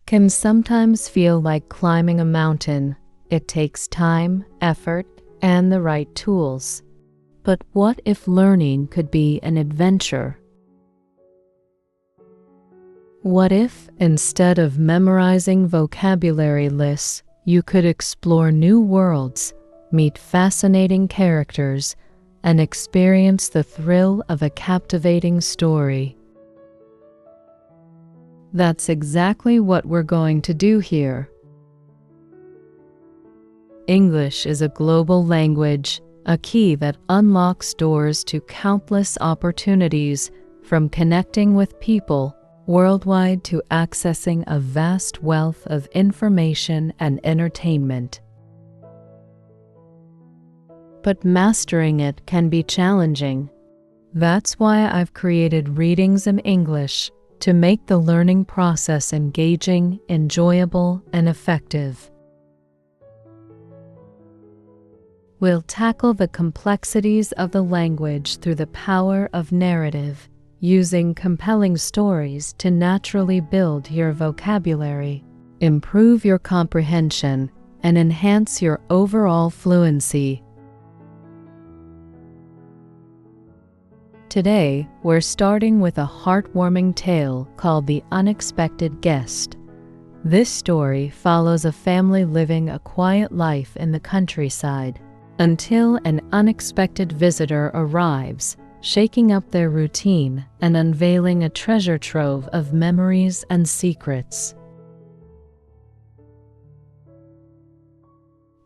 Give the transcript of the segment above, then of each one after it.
can sometimes feel like climbing a mountain. It takes time, effort, and the right tools. But what if learning could be an adventure? What if, instead of memorizing vocabulary lists, you could explore new worlds, meet fascinating characters, and experience the thrill of a captivating story? That's exactly what we're going to do here. English is a global language, a key that unlocks doors to countless opportunities, from connecting with people worldwide to accessing a vast wealth of information and entertainment. But mastering it can be challenging. That's why I've created Readings in English, to make the learning process engaging, enjoyable, and effective. We'll tackle the complexities of the language through the power of narrative, using compelling stories to naturally build your vocabulary, improve your comprehension, and enhance your overall fluency. Today, we're starting with a heartwarming tale called The Unexpected Guest. This story follows a family living a quiet life in the countryside until an unexpected visitor arrives, shaking up their routine and unveiling a treasure trove of memories and secrets.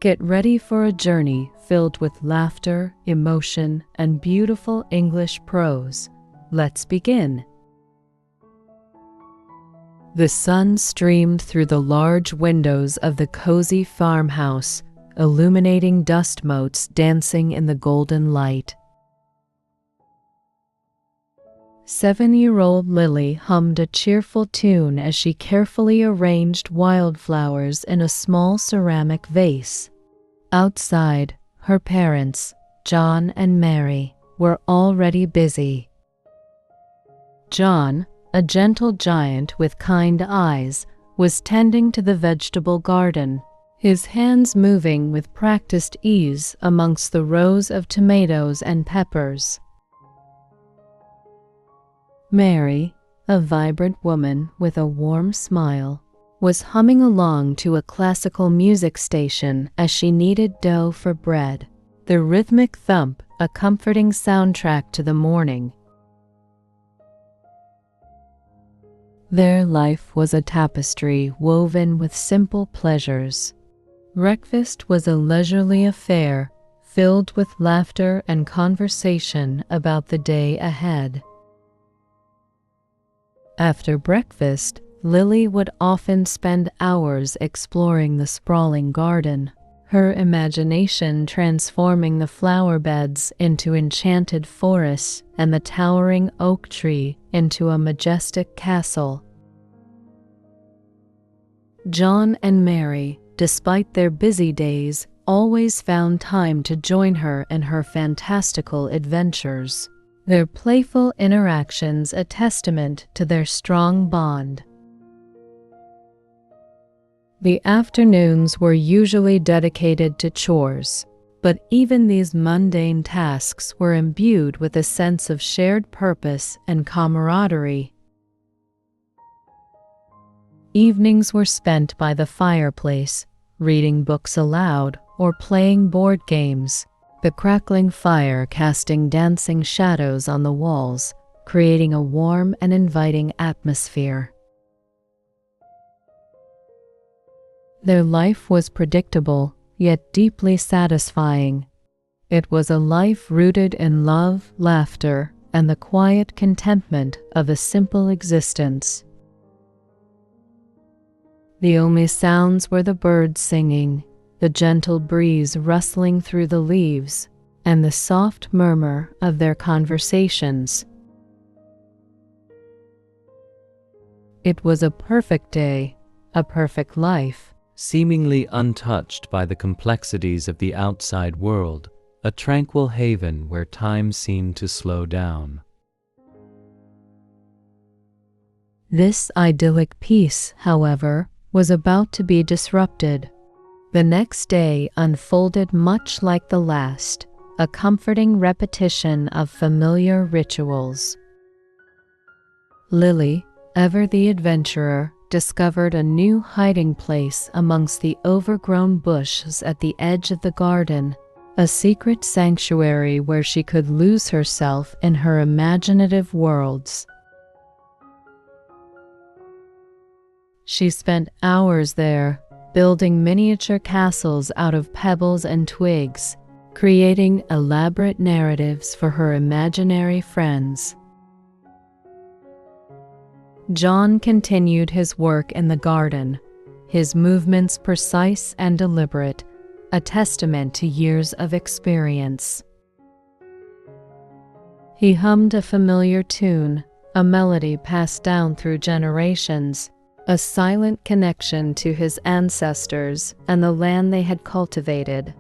Get ready for a journey filled with laughter, emotion, and beautiful English prose. Let's begin. The sun streamed through the large windows of the cozy farmhouse, illuminating dust motes dancing in the golden light. 7-year-old Lily hummed a cheerful tune as she carefully arranged wildflowers in a small ceramic vase. Outside, her parents, John and Mary, were already busy. John, a gentle giant with kind eyes, was tending to the vegetable garden, his hands moving with practiced ease amongst the rows of tomatoes and peppers. Mary, a vibrant woman with a warm smile, was humming along to a classical music station as she kneaded dough for bread, the rhythmic thump a comforting soundtrack to the morning. Their life was a tapestry woven with simple pleasures. Breakfast was a leisurely affair, filled with laughter and conversation about the day ahead. After breakfast, Lily would often spend hours exploring the sprawling garden, her imagination transforming the flower beds into enchanted forests and the towering oak tree into a majestic castle. John and Mary, despite their busy days, always found time to join her in her fantastical adventures, their playful interactions a testament to their strong bond. The afternoons were usually dedicated to chores, but even these mundane tasks were imbued with a sense of shared purpose and camaraderie. Evenings were spent by the fireplace, reading books aloud or playing board games, the crackling fire casting dancing shadows on the walls, creating a warm and inviting atmosphere. Their life was predictable, yet deeply satisfying. It was a life rooted in love, laughter, and the quiet contentment of a simple existence. The only sounds were the birds singing, the gentle breeze rustling through the leaves, and the soft murmur of their conversations. It was a perfect day, a perfect life, seemingly untouched by the complexities of the outside world, a tranquil haven where time seemed to slow down. This idyllic peace, however, was about to be disrupted. The next day unfolded much like the last, a comforting repetition of familiar rituals. Lily, ever the adventurer, discovered a new hiding place amongst the overgrown bushes at the edge of the garden, a secret sanctuary where she could lose herself in her imaginative worlds. She spent hours there, building miniature castles out of pebbles and twigs, creating elaborate narratives for her imaginary friends. John continued his work in the garden, his movements precise and deliberate, a testament to years of experience. He hummed a familiar tune, a melody passed down through generations, a silent connection to his ancestors and the land they had cultivated.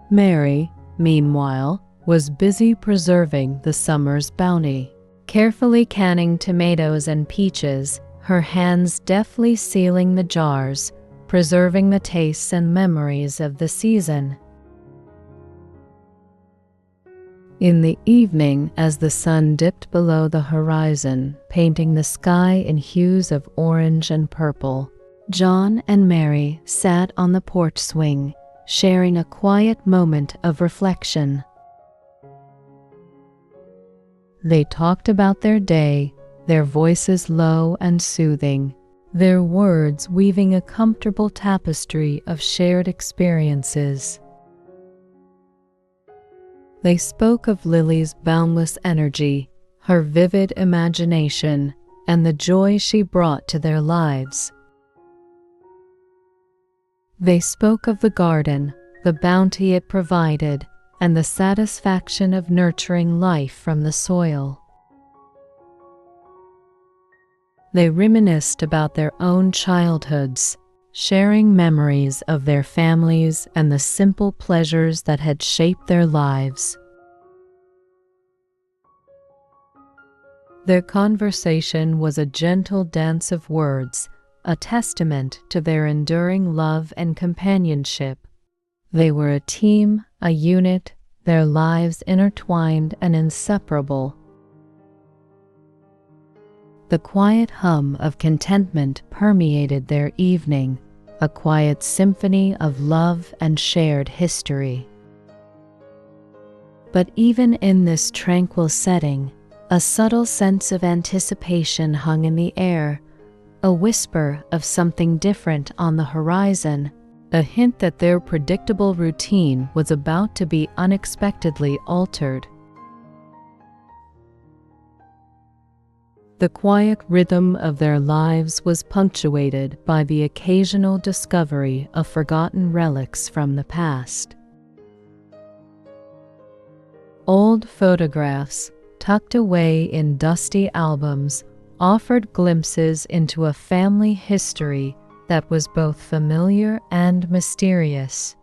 Mary, meanwhile, was busy preserving the summer's bounty. Carefully canning tomatoes and peaches, her hands deftly sealing the jars, preserving the tastes and memories of the season. In the evening, as the sun dipped below the horizon, painting the sky in hues of orange and purple, John and Mary sat on the porch swing, sharing a quiet moment of reflection. They talked about their day, their voices low and soothing, their words weaving a comfortable tapestry of shared experiences. They spoke of Lily's boundless energy, her vivid imagination, and the joy she brought to their lives. They spoke of the garden, the bounty it provided, and the satisfaction of nurturing life from the soil. They reminisced about their own childhoods, sharing memories of their families and the simple pleasures that had shaped their lives. Their conversation was a gentle dance of words, a testament to their enduring love and companionship. They were a team, a unit, their lives intertwined and inseparable. The quiet hum of contentment permeated their evening, a quiet symphony of love and shared history. But even in this tranquil setting, a subtle sense of anticipation hung in the air, a whisper of something different on the horizon, a hint that their predictable routine was about to be unexpectedly altered. The quiet rhythm of their lives was punctuated by the occasional discovery of forgotten relics from the past. Old photographs, tucked away in dusty albums, offered glimpses into a family history that was both familiar and mysterious.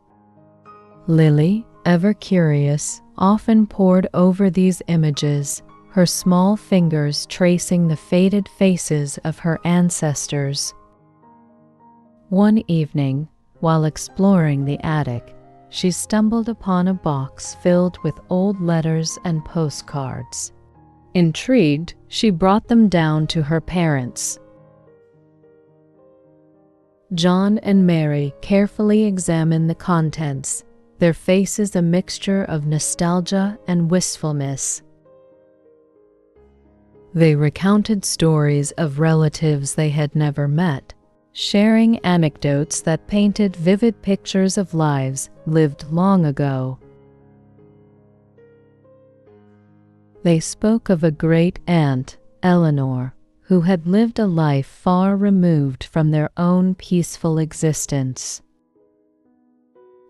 Lily, ever curious, often pored over these images, her small fingers tracing the faded faces of her ancestors. One evening, while exploring the attic, she stumbled upon a box filled with old letters and postcards. Intrigued, she brought them down to her parents. John and Mary carefully examined the contents, their faces a mixture of nostalgia and wistfulness. They recounted stories of relatives they had never met, sharing anecdotes that painted vivid pictures of lives lived long ago. They spoke of a great aunt, Eleanor, who had lived a life far removed from their own peaceful existence.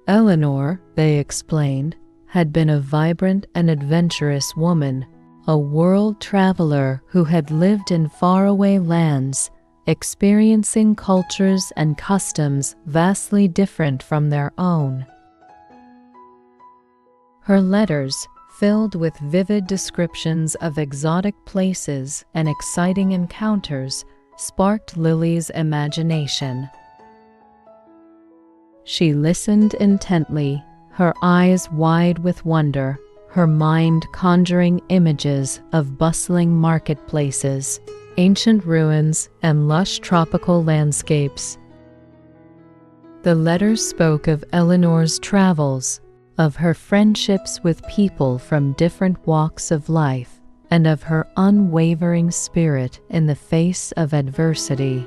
Eleanor, they explained, had been a vibrant and adventurous woman, a world traveler who had lived in faraway lands, experiencing cultures and customs vastly different from their own. Her letters, filled with vivid descriptions of exotic places and exciting encounters, sparked Lily's imagination. She listened intently, her eyes wide with wonder, her mind conjuring images of bustling marketplaces, ancient ruins, and lush tropical landscapes. The letters spoke of Eleanor's travels, of her friendships with people from different walks of life, and of her unwavering spirit in the face of adversity.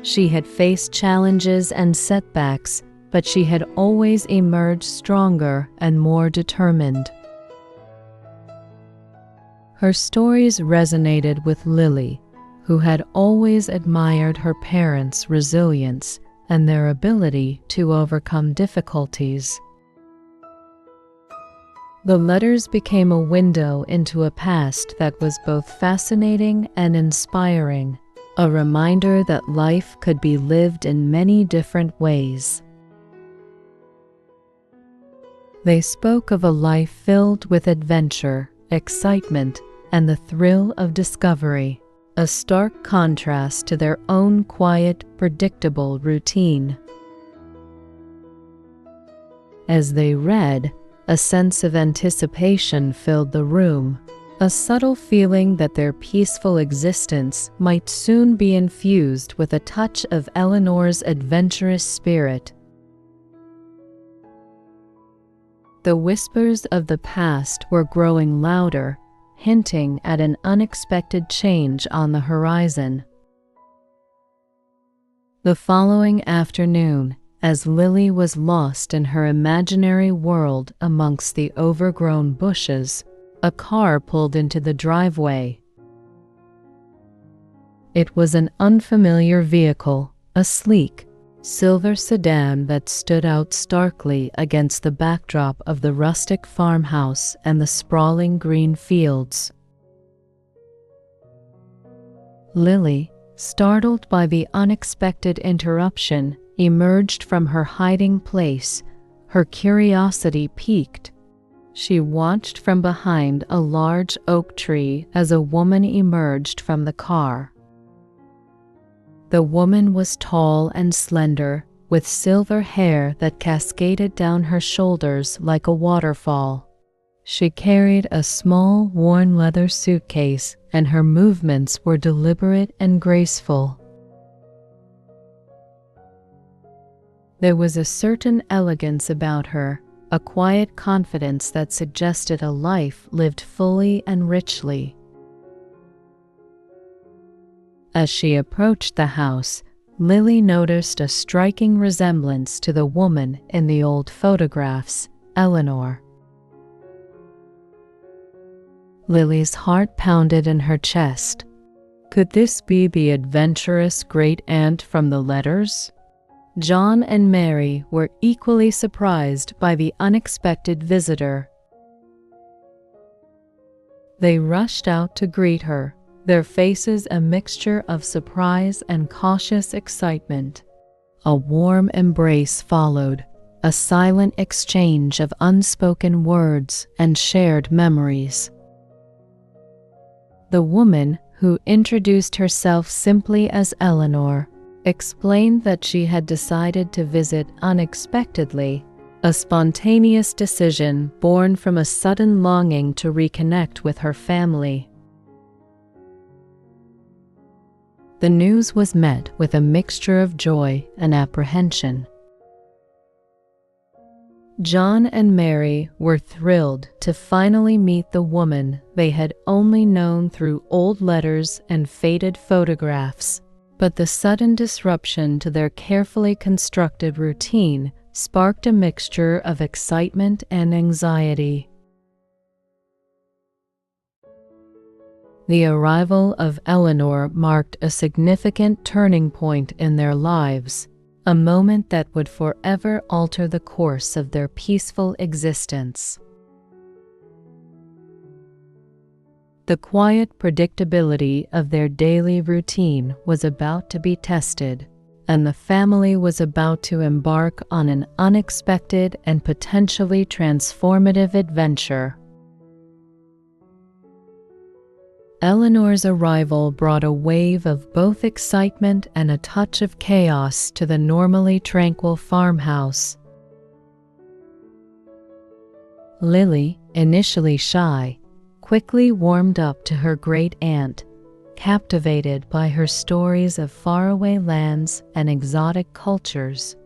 She had faced challenges and setbacks, but she had always emerged stronger and more determined. Her stories resonated with Lily, who had always admired her parents' resilience and their ability to overcome difficulties. The letters became a window into a past that was both fascinating and inspiring, a reminder that life could be lived in many different ways. They spoke of a life filled with adventure, excitement, and the thrill of discovery, a stark contrast to their own quiet, predictable routine. As they read, a sense of anticipation filled the room, a subtle feeling that their peaceful existence might soon be infused with a touch of Eleanor's adventurous spirit. The whispers of the past were growing louder, hinting at an unexpected change on the horizon. The following afternoon, as Lily was lost in her imaginary world amongst the overgrown bushes, a car pulled into the driveway. It was an unfamiliar vehicle, a sleek, silver sedan that stood out starkly against the backdrop of the rustic farmhouse and the sprawling green fields. Lily, startled by the unexpected interruption, emerged from her hiding place, her curiosity piqued. She watched from behind a large oak tree as a woman emerged from the car. The woman was tall and slender, with silver hair that cascaded down her shoulders like a waterfall. She carried a small, worn leather suitcase, and her movements were deliberate and graceful. There was a certain elegance about her, a quiet confidence that suggested a life lived fully and richly. As she approached the house, Lily noticed a striking resemblance to the woman in the old photographs, Eleanor. Lily's heart pounded in her chest. Could this be the adventurous great-aunt from the letters? John and Mary were equally surprised by the unexpected visitor. They rushed out to greet her, their faces a mixture of surprise and cautious excitement. A warm embrace followed, a silent exchange of unspoken words and shared memories. The woman, who introduced herself simply as Eleanor, explained that she had decided to visit unexpectedly, a spontaneous decision born from a sudden longing to reconnect with her family. The news was met with a mixture of joy and apprehension. John and Mary were thrilled to finally meet the woman they had only known through old letters and faded photographs, but the sudden disruption to their carefully constructed routine sparked a mixture of excitement and anxiety. The arrival of Eleanor marked a significant turning point in their lives, a moment that would forever alter the course of their peaceful existence. The quiet predictability of their daily routine was about to be tested, and the family was about to embark on an unexpected and potentially transformative adventure. Eleanor's arrival brought a wave of both excitement and a touch of chaos to the normally tranquil farmhouse. Lily, initially shy, quickly warmed up to her great-aunt, captivated by her stories of faraway lands and exotic cultures.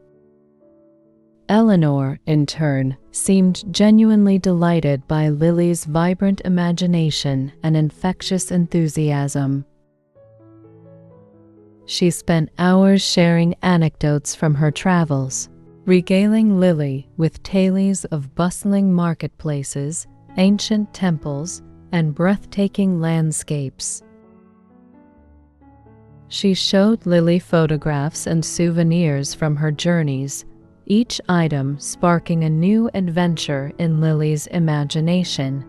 Eleanor, in turn, seemed genuinely delighted by Lily's vibrant imagination and infectious enthusiasm. She spent hours sharing anecdotes from her travels, regaling Lily with tales of bustling marketplaces, ancient temples, and breathtaking landscapes. She showed Lily photographs and souvenirs from her journeys, each item sparking a new adventure in Lily's imagination.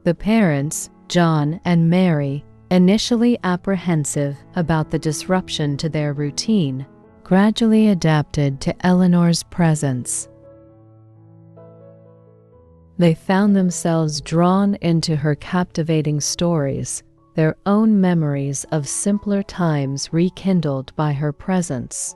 The parents, John and Mary, initially apprehensive about the disruption to their routine, gradually adapted to Eleanor's presence. They found themselves drawn into her captivating stories, their own memories of simpler times rekindled by her presence.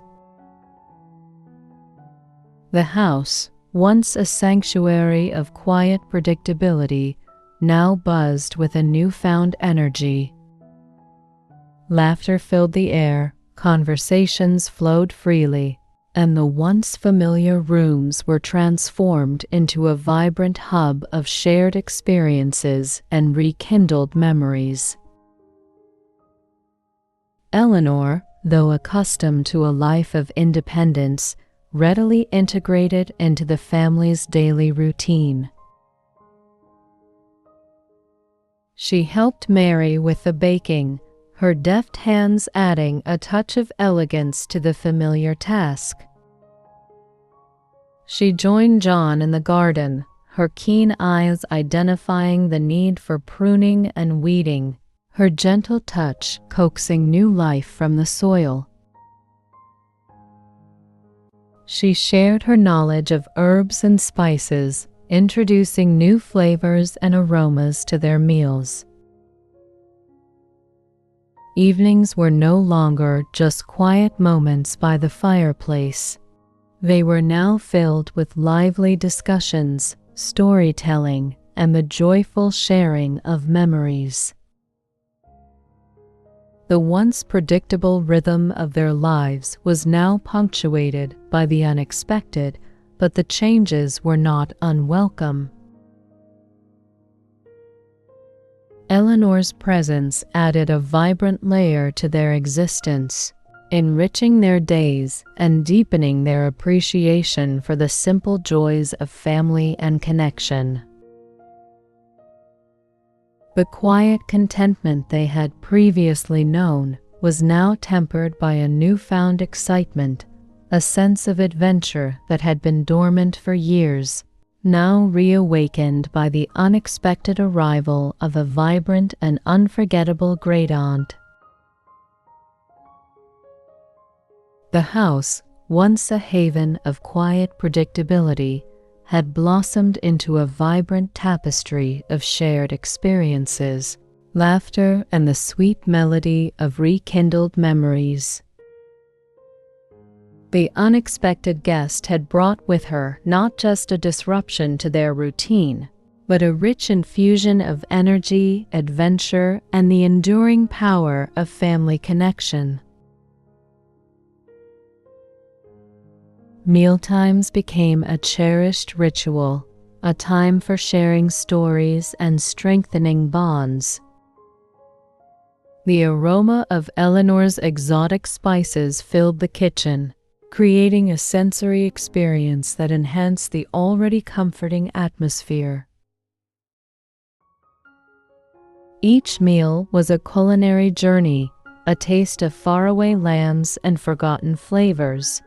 The house, once a sanctuary of quiet predictability, now buzzed with a newfound energy. Laughter filled the air, conversations flowed freely, and the once familiar rooms were transformed into a vibrant hub of shared experiences and rekindled memories. Eleanor, though accustomed to a life of independence, readily integrated into the family's daily routine. She helped Mary with the baking, her deft hands adding a touch of elegance to the familiar task. She joined John in the garden, her keen eyes identifying the need for pruning and weeding, her gentle touch coaxing new life from the soil. She shared her knowledge of herbs and spices, introducing new flavors and aromas to their meals. Evenings were no longer just quiet moments by the fireplace. They were now filled with lively discussions, storytelling, and the joyful sharing of memories. The once predictable rhythm of their lives was now punctuated by the unexpected, but the changes were not unwelcome. Eleanor's presence added a vibrant layer to their existence, enriching their days and deepening their appreciation for the simple joys of family and connection. The quiet contentment they had previously known was now tempered by a newfound excitement, a sense of adventure that had been dormant for years, now reawakened by the unexpected arrival of a vibrant and unforgettable great-aunt. The house, once a haven of quiet predictability, had blossomed into a vibrant tapestry of shared experiences, laughter, and the sweet melody of rekindled memories. The unexpected guest had brought with her not just a disruption to their routine, but a rich infusion of energy, adventure, and the enduring power of family connection. Mealtimes became a cherished ritual, a time for sharing stories and strengthening bonds. The aroma of Eleanor's exotic spices filled the kitchen, creating a sensory experience that enhanced the already comforting atmosphere. Each meal was a culinary journey, a taste of faraway lands and forgotten flavors.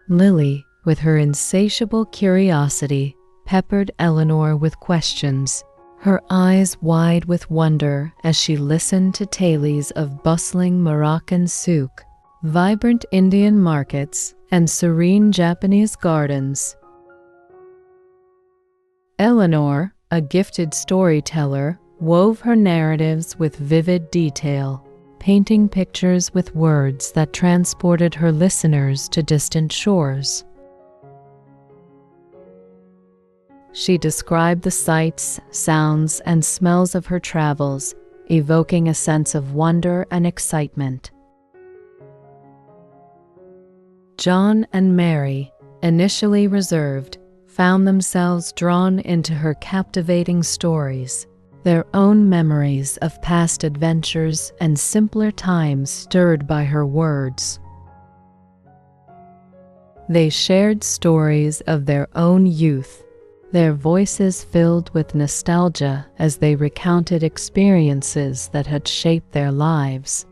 Lily, with her insatiable curiosity, peppered Eleanor with questions, her eyes wide with wonder as she listened to tales of bustling Moroccan souk, vibrant Indian markets, and serene Japanese gardens. Eleanor, a gifted storyteller, wove her narratives with vivid detail, painting pictures with words that transported her listeners to distant shores. She described the sights, sounds, and smells of her travels, evoking a sense of wonder and excitement. John and Mary, initially reserved, found themselves drawn into her captivating stories. Their own memories of past adventures and simpler times stirred by her words. They shared stories of their own youth, their voices filled with nostalgia as they recounted experiences that had shaped their lives.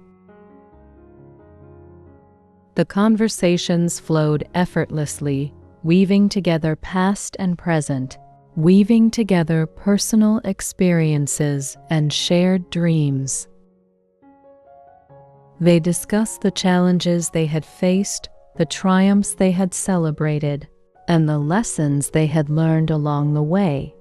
The conversations flowed effortlessly, weaving together past and present, weaving together personal experiences and shared dreams. They discussed the challenges they had faced, the triumphs they had celebrated, and the lessons they had learned along the way.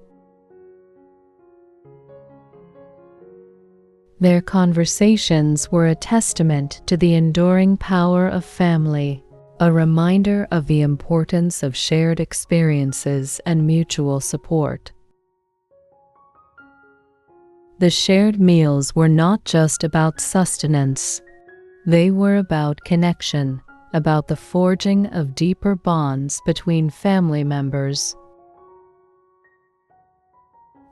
Their conversations were a testament to the enduring power of family, a reminder of the importance of shared experiences and mutual support. The shared meals were not just about sustenance. They were about connection, about the forging of deeper bonds between family members.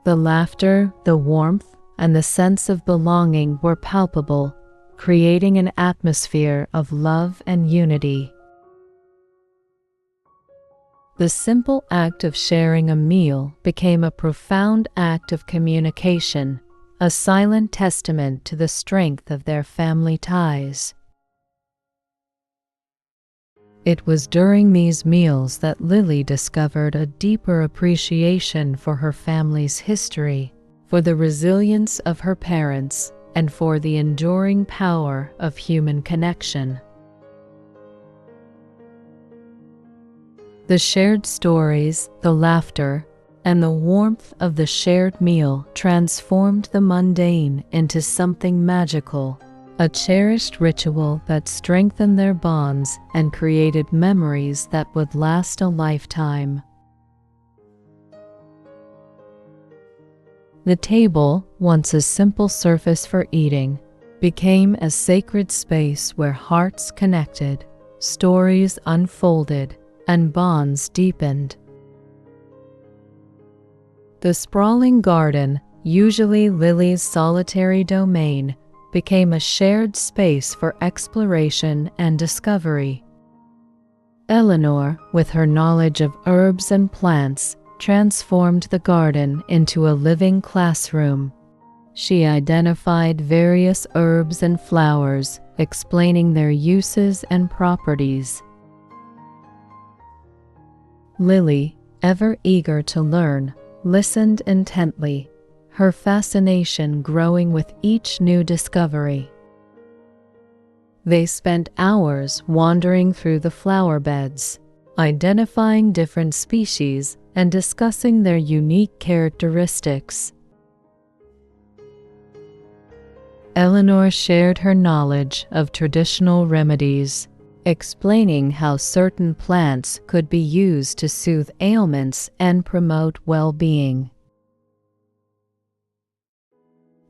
The laughter, the warmth, and the sense of belonging were palpable, creating an atmosphere of love and unity. The simple act of sharing a meal became a profound act of communication, a silent testament to the strength of their family ties. It was during these meals that Lily discovered a deeper appreciation for her family's history, for the resilience of her parents, and for the enduring power of human connection. The shared stories, the laughter, and the warmth of the shared meal transformed the mundane into something magical, a cherished ritual that strengthened their bonds and created memories that would last a lifetime. The table, once a simple surface for eating, became a sacred space where hearts connected, stories unfolded, and bonds deepened. The sprawling garden, usually Lily's solitary domain, became a shared space for exploration and discovery. Eleanor, with her knowledge of herbs and plants, transformed the garden into a living classroom. She identified various herbs and flowers, explaining their uses and properties. Lily, ever eager to learn, listened intently, her fascination growing with each new discovery. They spent hours wandering through the flower beds, identifying different species and discussing their unique characteristics. Eleanor shared her knowledge of traditional remedies, explaining how certain plants could be used to soothe ailments and promote well-being.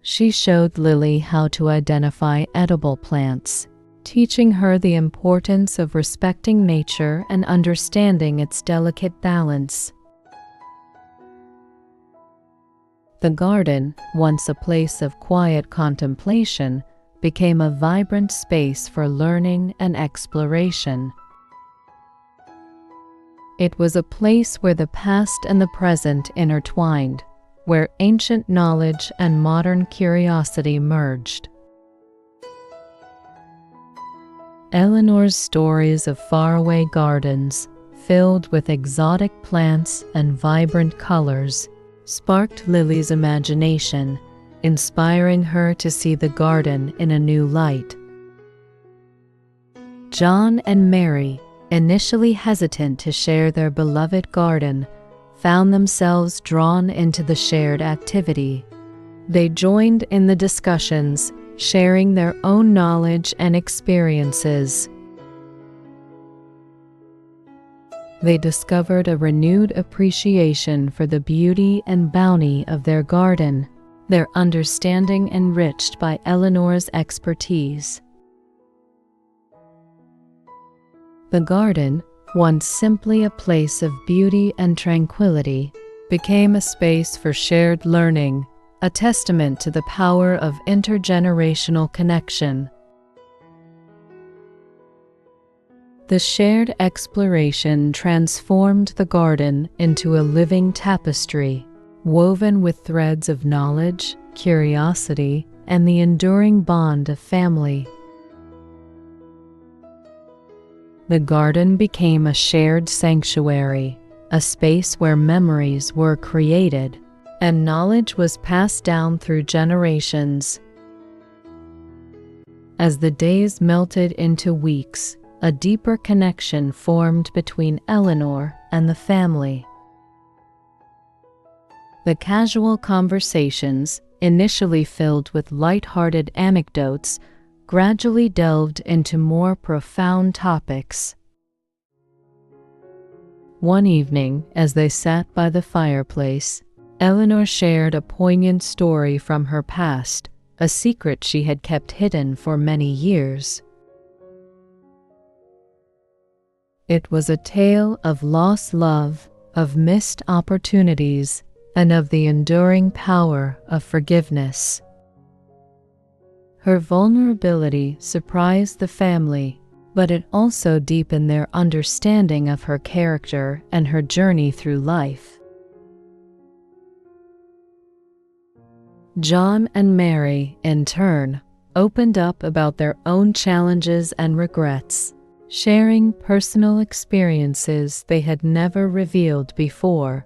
She showed Lily how to identify edible plants, teaching her the importance of respecting nature and understanding its delicate balance. The garden, once a place of quiet contemplation, became a vibrant space for learning and exploration. It was a place where the past and the present intertwined, where ancient knowledge and modern curiosity merged. Eleanor's stories of faraway gardens, filled with exotic plants and vibrant colors, sparked Lily's imagination, inspiring her to see the garden in a new light. John and Mary, initially hesitant to share their beloved garden, found themselves drawn into the shared activity. They joined in the discussions, sharing their own knowledge and experiences. They discovered a renewed appreciation for the beauty and bounty of their garden, their understanding enriched by Eleanor's expertise. The garden, once simply a place of beauty and tranquility, became a space for shared learning, a testament to the power of intergenerational connection. The shared exploration transformed the garden into a living tapestry, woven with threads of knowledge, curiosity, and the enduring bond of family. The garden became a shared sanctuary, a space where memories were created and knowledge was passed down through generations. As the days melted into weeks, a deeper connection formed between Eleanor and the family. The casual conversations, initially filled with light-hearted anecdotes, gradually delved into more profound topics. One evening, as they sat by the fireplace, Eleanor shared a poignant story from her past, a secret she had kept hidden for many years. It was a tale of lost love, of missed opportunities, and of the enduring power of forgiveness. Her vulnerability surprised the family, but it also deepened their understanding of her character and her journey through life. John and Mary, in turn, opened up about their own challenges and regrets, sharing personal experiences they had never revealed before.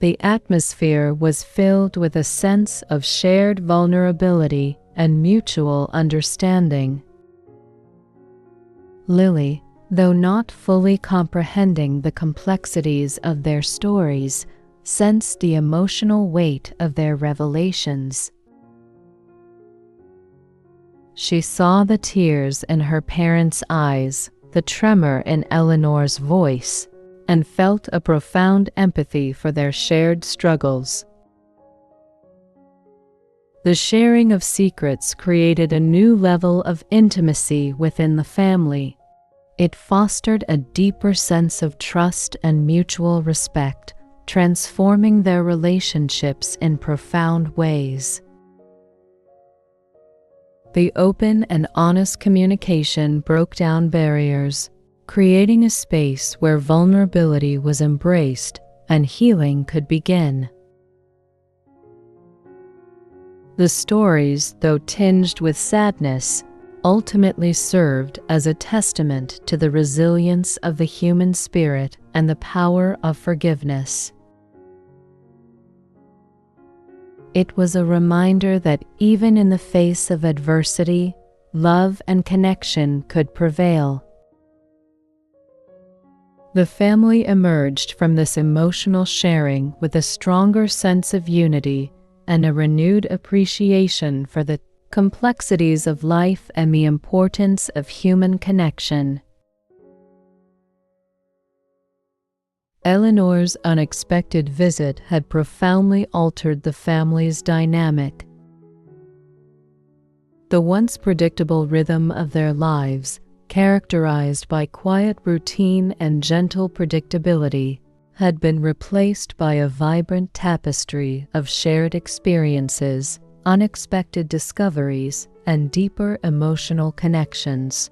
The atmosphere was filled with a sense of shared vulnerability and mutual understanding. Lily, though not fully comprehending the complexities of their stories, sensed the emotional weight of their revelations. She saw the tears in her parents' eyes, the tremor in Eleanor's voice, and felt a profound empathy for their shared struggles. The sharing of secrets created a new level of intimacy within the family. It fostered a deeper sense of trust and mutual respect, transforming their relationships in profound ways. The open and honest communication broke down barriers, creating a space where vulnerability was embraced and healing could begin. The stories, though tinged with sadness, ultimately served as a testament to the resilience of the human spirit and the power of forgiveness. It was a reminder that even in the face of adversity, love and connection could prevail. The family emerged from this emotional sharing with a stronger sense of unity and a renewed appreciation for the complexities of life and the importance of human connection. Eleanor's unexpected visit had profoundly altered the family's dynamic. The once predictable rhythm of their lives, characterized by quiet routine and gentle predictability, had been replaced by a vibrant tapestry of shared experiences, unexpected discoveries, and deeper emotional connections.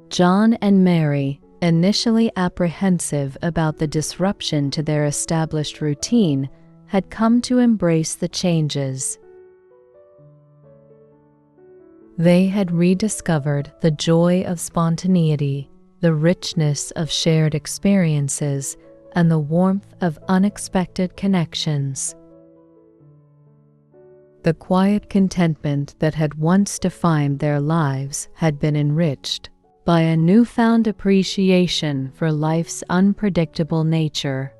John and Mary, initially apprehensive about the disruption to their established routine, had come to embrace the changes. They had rediscovered the joy of spontaneity, the richness of shared experiences, and the warmth of unexpected connections. The quiet contentment that had once defined their lives had been enriched by a newfound appreciation for life's unpredictable nature.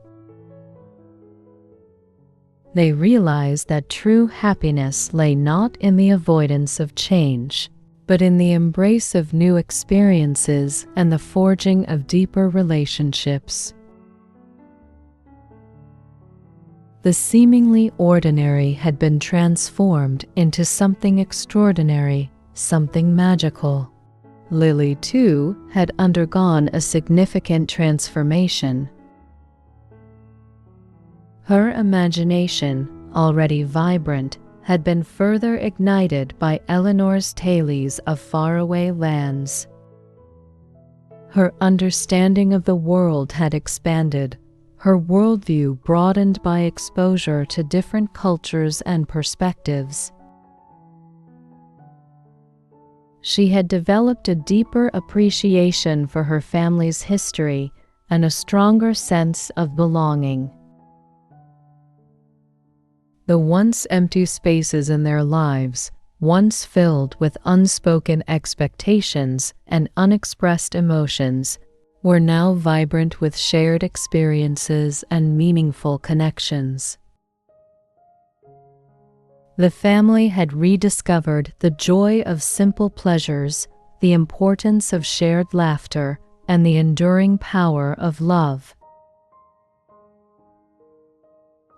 They realized that true happiness lay not in the avoidance of change, but in the embrace of new experiences and the forging of deeper relationships. The seemingly ordinary had been transformed into something extraordinary, something magical. Lily, too, had undergone a significant transformation. Her imagination, already vibrant, had been further ignited by Eleanor's tales of faraway lands. Her understanding of the world had expanded, her worldview broadened by exposure to different cultures and perspectives. She had developed a deeper appreciation for her family's history and a stronger sense of belonging. The once empty spaces in their lives, once filled with unspoken expectations and unexpressed emotions, were now vibrant with shared experiences and meaningful connections. The family had rediscovered the joy of simple pleasures, the importance of shared laughter, and the enduring power of love.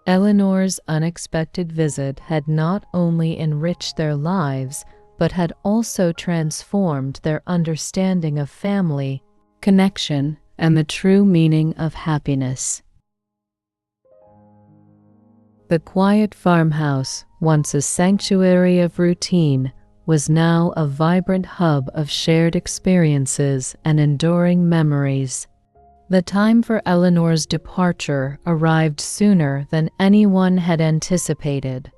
Eleanor's unexpected visit had not only enriched their lives, but had also transformed their understanding of family, connection, and the true meaning of happiness. The quiet farmhouse, once a sanctuary of routine, was now a vibrant hub of shared experiences and enduring memories. The time for Eleanor's departure arrived sooner than anyone had anticipated.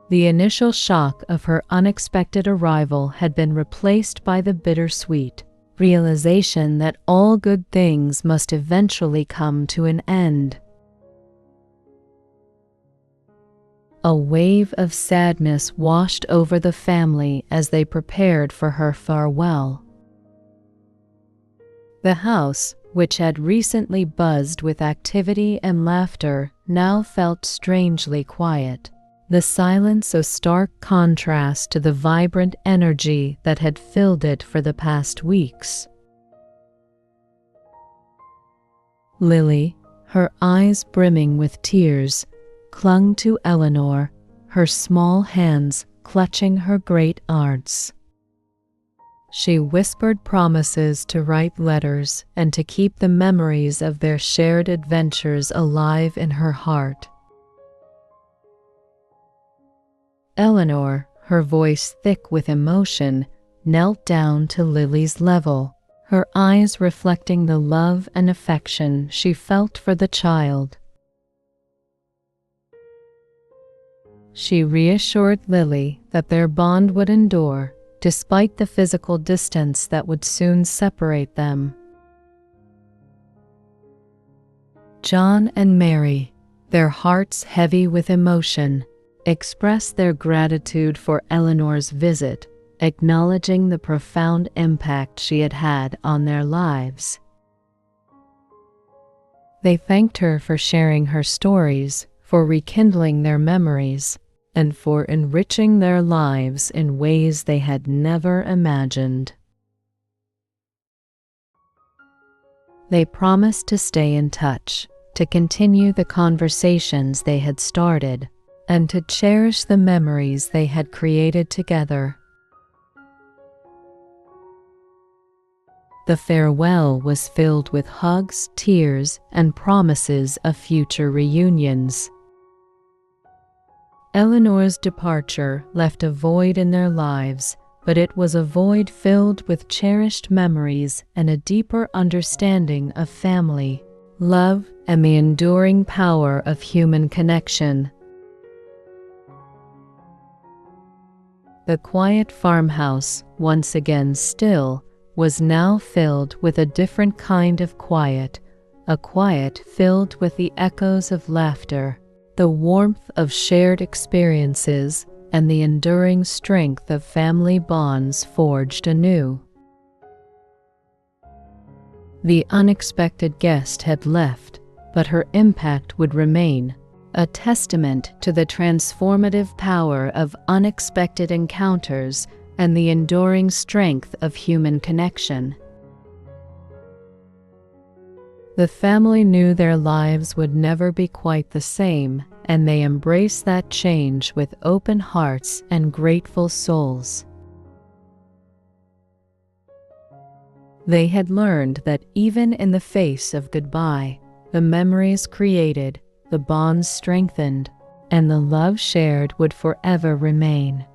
The initial shock of her unexpected arrival had been replaced by the bittersweet realization that all good things must eventually come to an end. A wave of sadness washed over the family as they prepared for her farewell. The house, which had recently buzzed with activity and laughter, now felt strangely quiet, the silence a stark contrast to the vibrant energy that had filled it for the past weeks. Lily, her eyes brimming with tears, clung to Eleanor, her small hands clutching her great aunts. She whispered promises to write letters and to keep the memories of their shared adventures alive in her heart. Eleanor, her voice thick with emotion, knelt down to Lily's level, her eyes reflecting the love and affection she felt for the child. She reassured Lily that their bond would endure, despite the physical distance that would soon separate them. John and Mary, their hearts heavy with emotion, expressed their gratitude for Eleanor's visit, acknowledging the profound impact she had had on their lives. They thanked her for sharing her stories, for rekindling their memories, and for enriching their lives in ways they had never imagined. They promised to stay in touch, to continue the conversations they had started, and to cherish the memories they had created together. The farewell was filled with hugs, tears, and promises of future reunions. Eleanor's departure left a void in their lives, but it was a void filled with cherished memories and a deeper understanding of family, love, and the enduring power of human connection. The quiet farmhouse, once again still, was now filled with a different kind of quiet, a quiet filled with the echoes of laughter, the warmth of shared experiences, and the enduring strength of family bonds forged anew. The unexpected guest had left, but her impact would remain, a testament to the transformative power of unexpected encounters and the enduring strength of human connection. The family knew their lives would never be quite the same, and they embraced that change with open hearts and grateful souls. They had learned that even in the face of goodbye, the memories created, the bonds strengthened, and the love shared would forever remain.